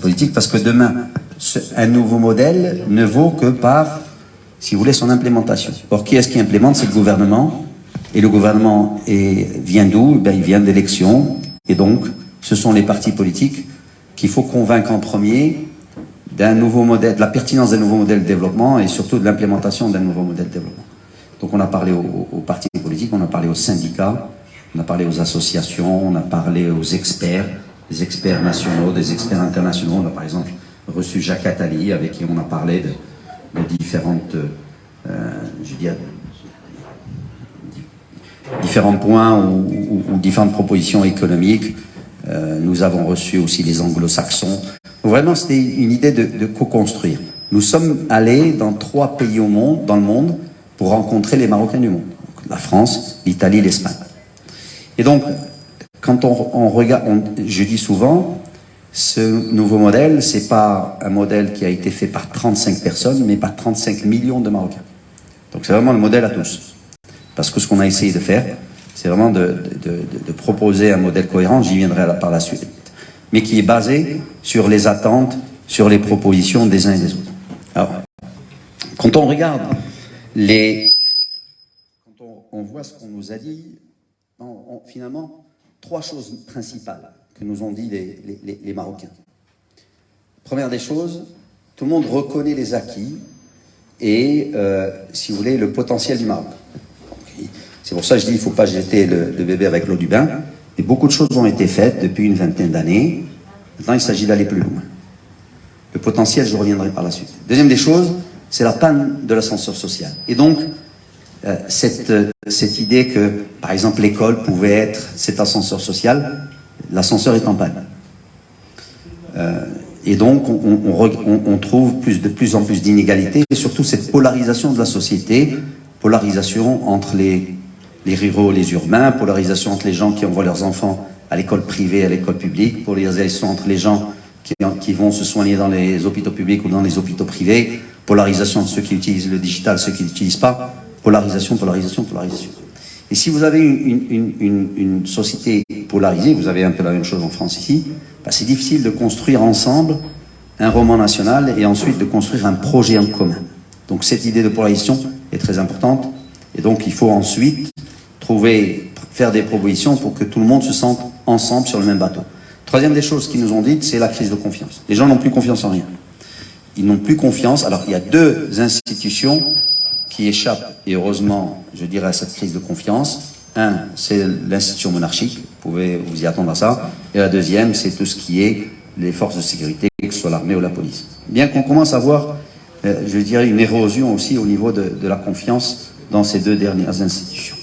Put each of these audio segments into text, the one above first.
politiques, parce que demain, un nouveau modèle ne vaut que par, si vous voulez, son implémentation. Or, qui est-ce qui implémente? C'est le gouvernement. Et le gouvernement vient d'où? Ben, il vient d'élections. Et donc, ce sont les partis politiques qu'il faut convaincre en premier d'un nouveau modèle, de la pertinence d'un nouveau modèle de développement et surtout de l'implémentation d'un nouveau modèle de développement. Donc on a parlé aux partis politiques, on a parlé aux syndicats, on a parlé aux associations, on a parlé aux experts, des experts nationaux, des experts internationaux. On a par exemple reçu Jacques Attali, avec qui on a parlé de différentes, je dirais, différents points ou différentes propositions économiques. Nous avons reçu aussi les anglo-saxons. Vraiment, c'était une idée de co-construire. Nous sommes allés dans 3 pays dans le monde pour rencontrer les Marocains du monde. Donc, la France, l'Italie, l'Espagne. Et donc, quand on regarde, je dis souvent, ce nouveau modèle, c'est pas un modèle qui a été fait par 35 personnes, mais par 35 millions de Marocains. Donc c'est vraiment le modèle à tous. Parce que ce qu'on a essayé de faire, c'est vraiment de proposer un modèle cohérent, j'y viendrai par la suite, mais qui est basé sur les attentes, sur les propositions des uns et des autres. Alors, quand on regarde quand on voit ce qu'on nous a dit, finalement, 3 choses principales que nous ont dit les Marocains. Première des choses, tout le monde reconnaît les acquis et, si vous voulez, le potentiel du Maroc. C'est pour ça que je dis qu'il ne faut pas jeter le bébé avec l'eau du bain. Et beaucoup de choses ont été faites depuis une vingtaine d'années. Maintenant, il s'agit d'aller plus loin. Le potentiel, je reviendrai par la suite. Deuxième des choses, c'est la panne de l'ascenseur social. Et donc, cette idée que, par exemple, l'école pouvait être cet ascenseur social, l'ascenseur est en panne. Et donc, on trouve de plus en plus d'inégalités, et surtout cette polarisation de la société, polarisation entre les ruraux et les urbains, polarisation entre les gens qui envoient leurs enfants à l'école privée et à l'école publique, polarisation entre les gens qui vont se soigner dans les hôpitaux publics ou dans les hôpitaux privés, polarisation de ceux qui utilisent le digital, ceux qui ne l'utilisent pas, polarisation, polarisation, polarisation. Et si vous avez une société polarisée, vous avez un peu la même chose en France ici, bah c'est difficile de construire ensemble un roman national et ensuite de construire un projet en commun. Donc cette idée de polarisation est très importante et donc il faut ensuite faire des propositions pour que tout le monde se sente ensemble sur le même bateau. Troisième des choses qu'ils nous ont dites, c'est la crise de confiance. Les gens n'ont plus confiance en rien. Ils n'ont plus confiance. Alors il y a 2 institutions qui échappent, et heureusement, je dirais, à cette crise de confiance. Un, c'est l'institution monarchique, vous pouvez vous y attendre à ça. Et la deuxième, c'est tout ce qui est les forces de sécurité, que ce soit l'armée ou la police. Bien qu'on commence à voir, je dirais, une érosion aussi au niveau de la confiance dans ces 2 dernières institutions.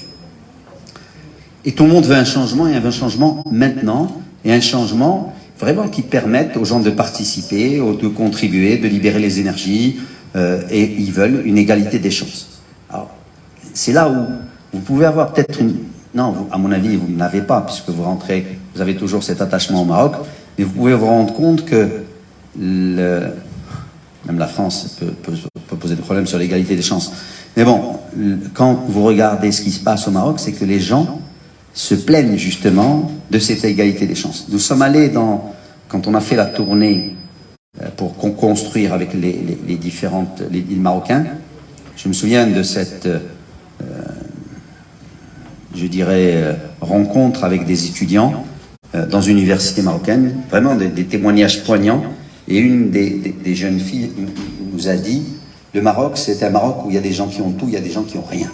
Et tout le monde veut un changement, et un changement maintenant, et un changement vraiment qui permette aux gens de participer, de contribuer, de libérer les énergies, et ils veulent une égalité des chances. Alors, c'est là où vous pouvez avoir peut-être une... Non, à mon avis, vous ne l'avez pas, puisque vous avez toujours cet attachement au Maroc, mais vous pouvez vous rendre compte que même la France peut poser des problèmes sur l'égalité des chances. Mais bon, quand vous regardez ce qui se passe au Maroc, c'est que les gens se plaignent justement de cette égalité des chances. Nous sommes allés quand on a fait la tournée pour construire avec les îles marocains, je me souviens de cette, je dirais, rencontre avec des étudiants dans une université marocaine, vraiment des témoignages poignants, et une des jeunes filles nous a dit, le Maroc, c'est un Maroc où il y a des gens qui ont tout, il y a des gens qui n'ont rien.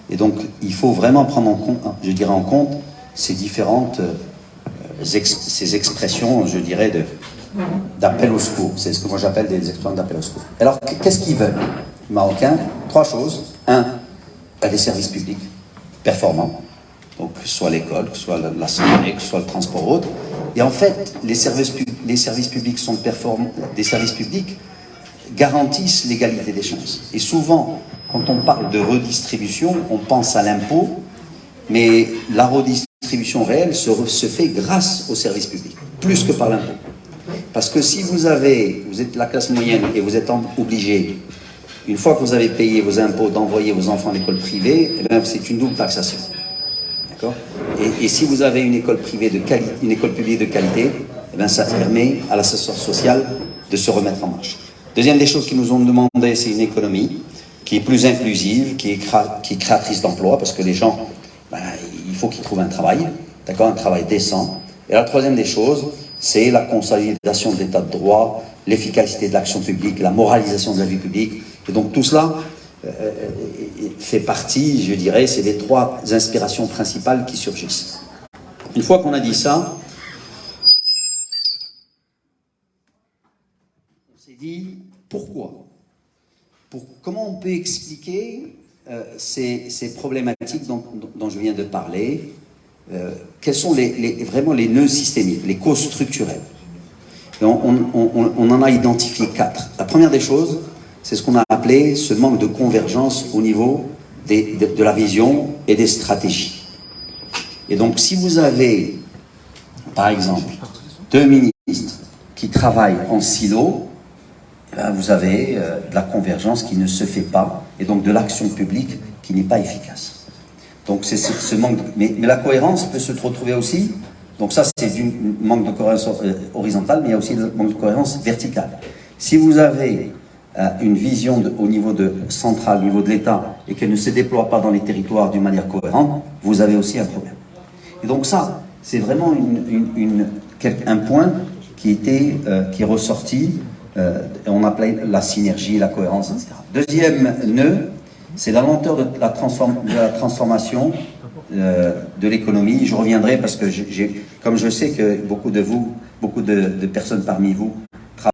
Et donc, il faut vraiment prendre en compte ces différentes ces expressions, je dirais, d'appel au secours. C'est ce que moi j'appelle des expressions d'appel au secours. Alors, qu'est-ce qu'ils veulent, les Marocains? 3 choses. 1, des services publics performants, donc que ce soit l'école, que ce soit la santé, que ce soit le transport autre. Et en fait, les services publics sont performants, des services publics garantissent l'égalité des chances. Et souvent, quand on parle de redistribution, on pense à l'impôt, mais la redistribution réelle se fait grâce aux services publics, plus que par l'impôt. Parce que si vous êtes la classe moyenne et vous êtes obligé, une fois que vous avez payé vos impôts, d'envoyer vos enfants à l'école privée, eh bien, c'est une double taxation. D'accord ? Et si vous avez une école privée une école publique de qualité, eh bien, ça permet à l'assistance sociale de se remettre en marche. Deuxième des choses qu'ils nous ont demandé, c'est une économie qui est plus inclusive, qui est créatrice d'emplois, parce que les gens, ben, il faut qu'ils trouvent un travail, d'accord, un travail décent. Et la troisième des choses, c'est la consolidation de l'état de droit, l'efficacité de l'action publique, la moralisation de la vie publique. Et donc tout cela fait partie, je dirais, c'est les trois inspirations principales qui surgissent. Une fois qu'on a dit ça, on s'est dit pourquoi ? Comment on peut expliquer ces problématiques dont je viens de parler? Quels sont vraiment les nœuds systémiques, les causes structurelles? Et on en a identifié 4. La première des choses, c'est ce qu'on a appelé ce manque de convergence au niveau de la vision et des stratégies. Et donc, si vous avez, par exemple, 2 ministres qui travaillent en silo, vous avez de la convergence qui ne se fait pas, et donc de l'action publique qui n'est pas efficace. Donc c'est ce manque, mais la cohérence peut se retrouver aussi, donc ça c'est un manque de cohérence horizontale, mais il y a aussi le manque de cohérence verticale. Si vous avez une vision au niveau central, au niveau de l'État, et qu'elle ne se déploie pas dans les territoires d'une manière cohérente, vous avez aussi un problème. Et donc ça, c'est vraiment un point qui est ressorti, on appelait la synergie, la cohérence, etc. Deuxième nœud, c'est la lenteur de la transformation de l'économie. Je reviendrai parce que comme je sais que beaucoup de personnes parmi vous